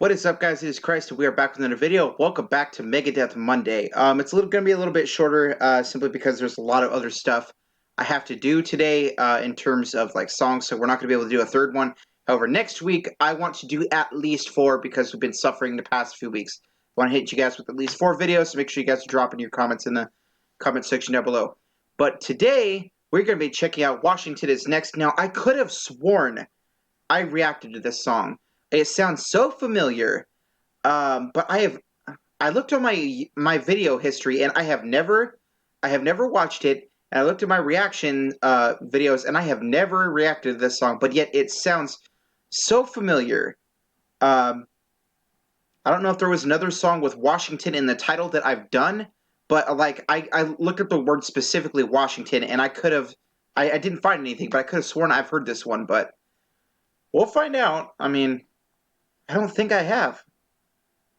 What is up, guys? It is Christ, and we are back with another video. Welcome back to Megadeth Monday. It's going to be a little bit shorter, simply because there's a lot of other stuff I have to do today in terms of like songs, so we're not going to be able to do a third one. However, next week I want to do at least 4 because we've been suffering the past few weeks. I want to hit you guys with at least 4 videos, so make sure you guys drop in your comments in the comment section down below. But today we're going to be checking out Washington Is Next. Now, I could have sworn I reacted to this song. It sounds so familiar. But I looked on my video history and I have never watched it. And I looked at my reaction videos and I have never reacted to this song. But yet it sounds so familiar. I don't know if there was another song with Washington in the title that I've done, but like I looked at the word specifically Washington and I didn't find anything, but I could have sworn I've heard this one. But we'll find out. I mean, I don't think I have.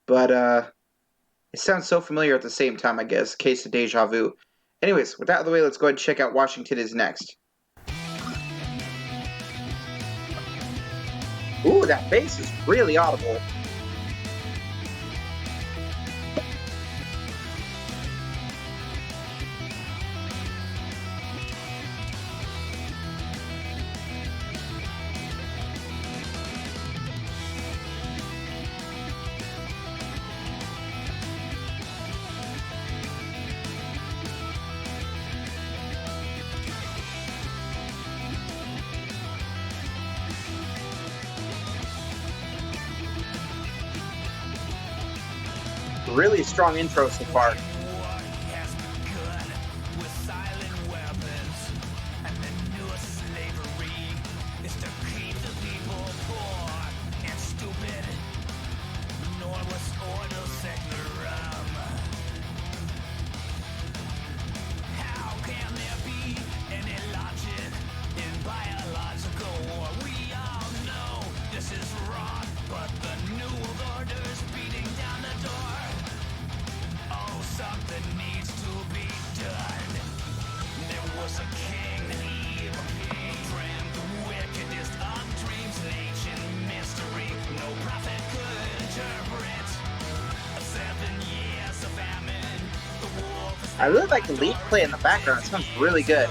But it sounds so familiar at the same time, I guess. Case of deja vu. Anyways, with that out of the way, let's go ahead and check out Washington Is Next. Ooh, that bass is really audible. Really strong intro so far. I really like the lead play in the background. It sounds really good.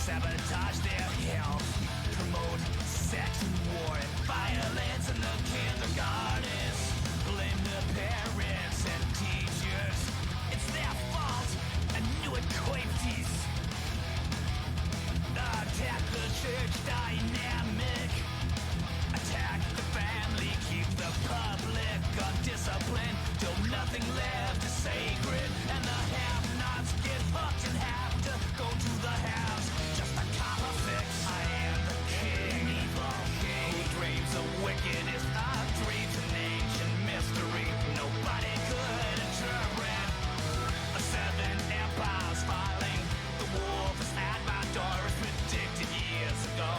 Sabotage their health, promote sex and war and violence in the kindergartens. Blame the parents and teachers. It's their fault. I knew it, coities. Attack the church dynamic. Attack the family. Keep the public undisciplined till nothing left is sacred. And the have-nots get hooked and have to go to the house. Just a crucifix. I am the king, evil king. Who dreams of wickedness, dreams an ancient mystery. Nobody could interpret. 7 empires falling. The wolf is at my door. It's predicted years ago.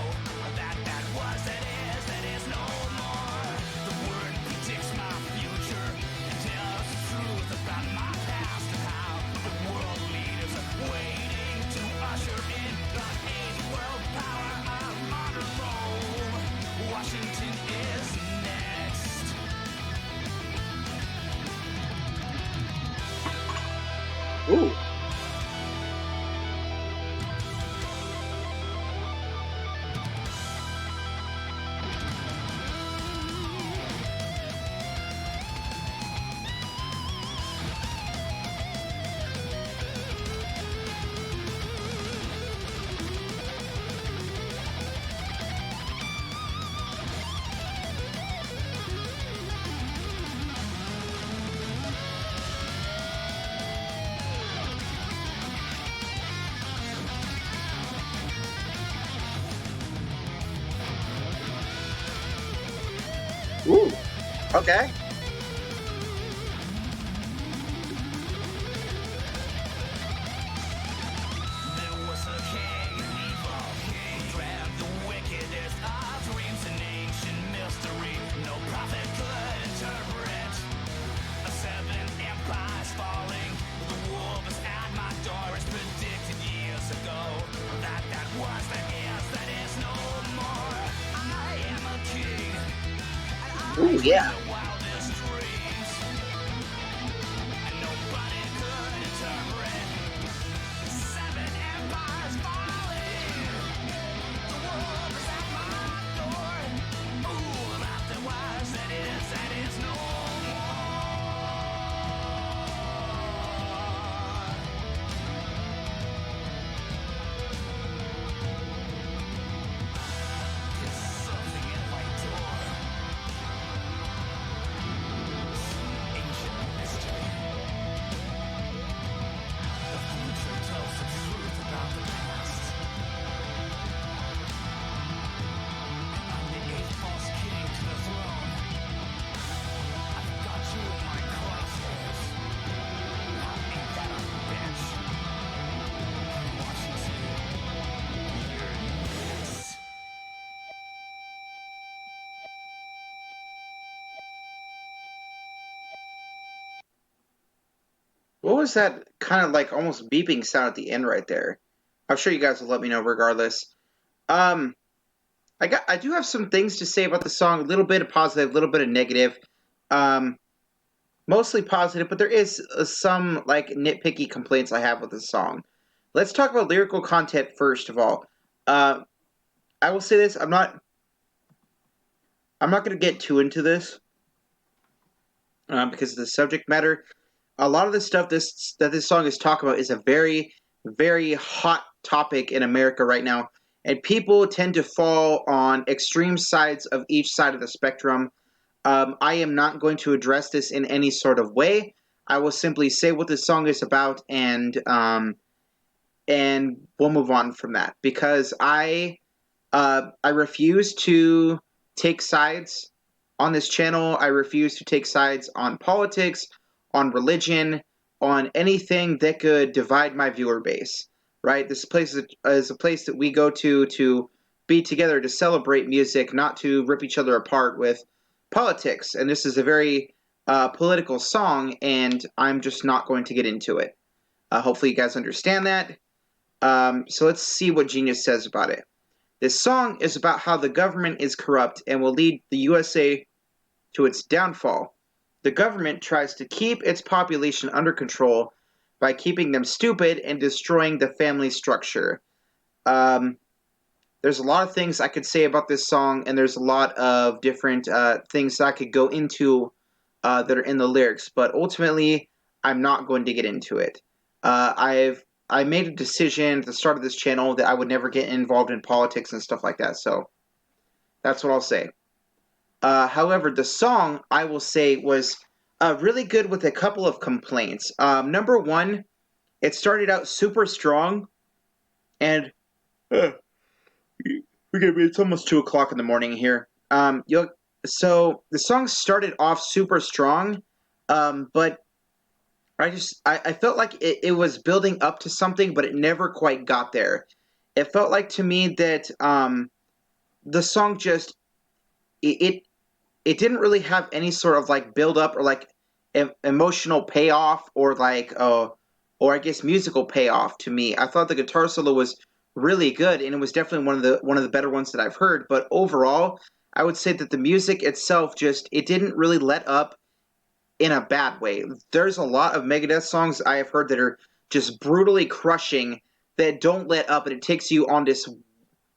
That was, that is no more. The word predicts my future. It tells the truth about my past and how the world leaders are waiting to usher in the 8th world power of modern Rome. Washington is next. Ooh. Ooh. Okay. Ooh, yeah. What was that kind of like almost beeping sound at the end right there? I'm sure you guys will let me know regardless. Um, I do have some things to say about the song. A little bit of positive, a little bit of negative. Um, Mostly positive, but there is some like nitpicky complaints I have with the song. Let's talk about lyrical content first of all. Uh, I will say this: I'm not going to get too into this because of the subject matter. A lot of the stuff this song is talking about is a very hot topic in America right now, and people tend to fall on extreme sides of each side of the spectrum. I am not going to address this in any sort of way. I will simply say what this song is about, and we'll move on from that because I refuse to take sides on this channel. I refuse to take sides on politics, on religion, on anything that could divide my viewer base. Right? This place is a place that we go to be together to celebrate music, not to rip each other apart with politics. And this is a very political song, and I'm just not going to get into it. Hopefully, you guys understand that. So let's see what Genius says about it. This song is about how the government is corrupt and will lead the USA to its downfall. The government tries to keep its population under control by keeping them stupid and destroying the family structure. Um, there's a lot of things I could say about this song, and there's a lot of different things that I could go into that are in the lyrics, but ultimately, I'm not going to get into it. I made a decision at the start of this channel that I would never get involved in politics and stuff like that, so that's what I'll say. However, the song, I will say, was really good with a couple of complaints. Number one, it started out super strong, and forgive me, it's almost 2 o'clock in the morning here. So the song started off super strong, but I felt like it was building up to something, but it never quite got there. It felt like to me that the song just it it didn't really have any sort of like build up or like emotional payoff or like or I guess musical payoff to me. I thought the guitar solo was really good and it was definitely one of the better ones that I've heard, but overall I would say that the music itself just it didn't really let up in a bad way. There's a lot of Megadeth songs I have heard that are just brutally crushing that don't let up and it takes you on this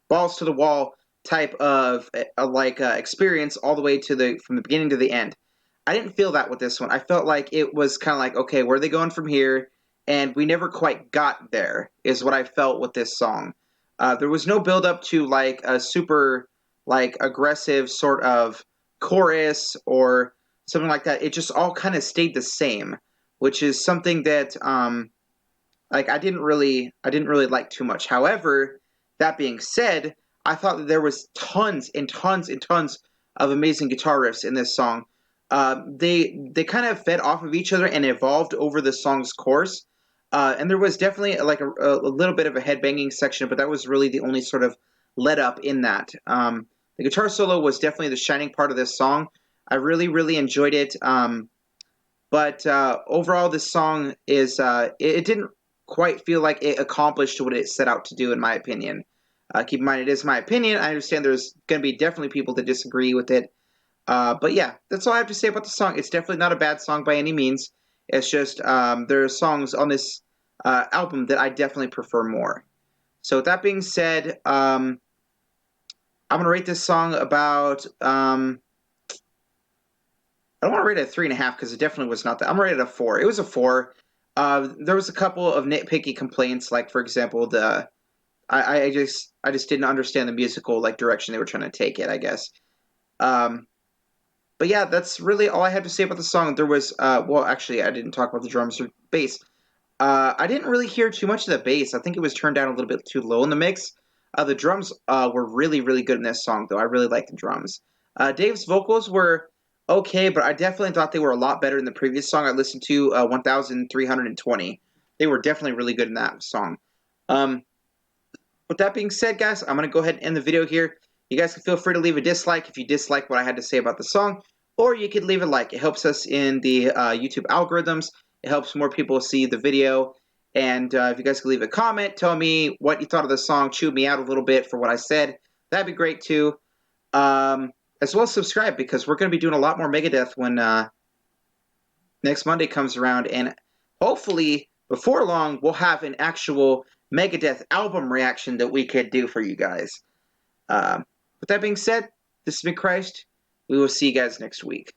balls to the wall type of experience all the way to the from the beginning to the end. I didn't feel that with this one. I felt like it was kind of like, okay, where are they going from here? And we never quite got there, is what I felt with this song. There was no build up to like a super like aggressive sort of chorus or something like that. It just all kind of stayed the same, which is something that like I didn't really like too much. However, that being said, I thought that there was tons and tons and tons of amazing guitar riffs in this song. They kind of fed off of each other and evolved over the song's course. And there was definitely like a little bit of a headbanging section, but that was really the only sort of let up in that. The guitar solo was definitely the shining part of this song. I really enjoyed it. But overall, this song is it didn't quite feel like it accomplished what it set out to do, in my opinion. Keep in mind, it is my opinion. I understand there's going to be definitely people that disagree with it. But yeah, that's all I have to say about the song. It's definitely not a bad song by any means. It's just there are songs on this album that I definitely prefer more. So with that being said, I'm gonna rate this song about I don't want to rate it a 3.5 because it definitely was not that. I'm gonna rate it a 4. It was a 4. There was a couple of nitpicky complaints, like for example, the I just didn't understand the musical like direction they were trying to take it. I guess. Um, but yeah, that's really all I had to say about the song. There was well, actually, I didn't talk about the drums or bass. I didn't really hear too much of the bass. I think it was turned down a little bit too low in the mix. The drums were really, really good in this song, though. I really like the drums. Dave's vocals were okay, but I definitely thought they were a lot better in the previous song I listened to, 1320. They were definitely really good in that song. Um, with that being said, guys, I'm going to go ahead and end the video here. You guys can feel free to leave a dislike if you dislike what I had to say about the song, or you could leave a like. It helps us in the YouTube algorithms. It helps more people see the video. And if you guys could leave a comment, tell me what you thought of the song, chew me out a little bit for what I said, that'd be great too. Um, as well as subscribe because we're going to be doing a lot more Megadeth when next Monday comes around, and hopefully before long we'll have an actual Megadeth album reaction that we could do for you guys. With that being said, this has been Christ. We will see you guys next week.